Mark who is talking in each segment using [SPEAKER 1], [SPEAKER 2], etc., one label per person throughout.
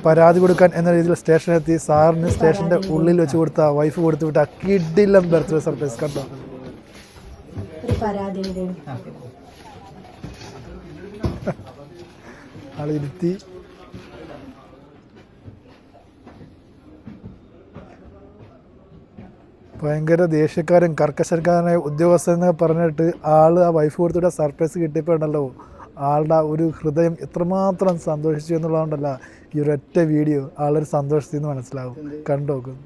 [SPEAKER 1] പരാതി കൊടുക്കാൻ എന്ന രീതിയിൽ സ്റ്റേഷനിലെത്തി. സാറിന് സ്റ്റേഷൻ്റെ ഉള്ളിൽ വെച്ച് കൊടുത്ത വൈഫ് കൊടുത്തു വിട്ട കിഡിലം ബർത്ത്ഡേ സർപ്രൈസ് കണ്ടോ. ആളിരുത്തി ഭയങ്കര ദേഷ്യക്കാരൻ കർക്കശക്കാരനായ ഉദ്യോഗസ്ഥനെ പറഞ്ഞിട്ട് ആൾ ആ വൈഫ് കൊടുത്തിട്ട് സർപ്രൈസ് കിട്ടിയപ്പോൾ ഉണ്ടല്ലോ, ആളുടെ ഒരു ഹൃദയം എത്രമാത്രം സന്തോഷിച്ചു എന്നുള്ളതുകൊണ്ടല്ല ഈ ഒരൊറ്റ വീഡിയോ ആളൊരു സന്തോഷത്തിൽ നിന്ന് മനസ്സിലാവും. കണ്ടു നോക്കും.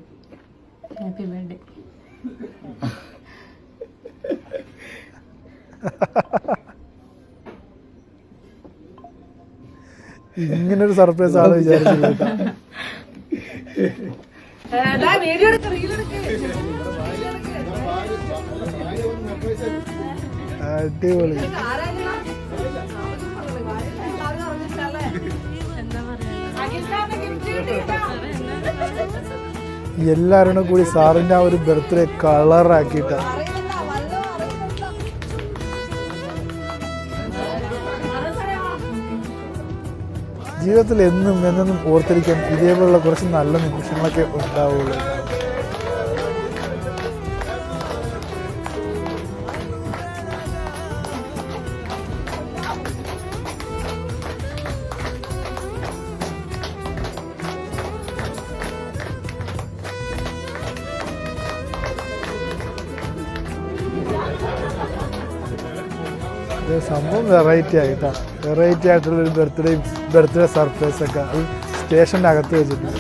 [SPEAKER 1] ഇങ്ങനൊരു സർപ്രൈസ് ആള് വിചാരിച്ചില്ല. അടിപൊളി. എല്ലാവരും കൂടി സാറിൻ്റെ ആ ഒരു ബർത്ത്ഡേ കളറാക്കിയിട്ട. ജീവിതത്തിൽ എന്നും എന്നും ഓർത്തിരിക്കാൻ ഇതേപോലുള്ള കുറച്ച് നല്ല നിമിഷങ്ങളൊക്കെ ഉണ്ടാവുള്ളൂ. സംഭവം വെറൈറ്റി ആയിട്ടുള്ളൊരു ബർത്ത്ഡേ സർപ്രൈസൊക്കെ അത് സ്റ്റേഷൻ്റെ അകത്ത് വെച്ചിട്ടുണ്ട്.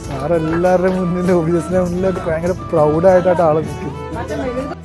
[SPEAKER 1] സാറെല്ലാവരുടെയും മുന്നിൽ ഓഫീസിൻ്റെ മുന്നിലൊക്കെ ഭയങ്കര പ്രൗഡായിട്ടാണ് ആൾ നിൽക്കുന്നത്.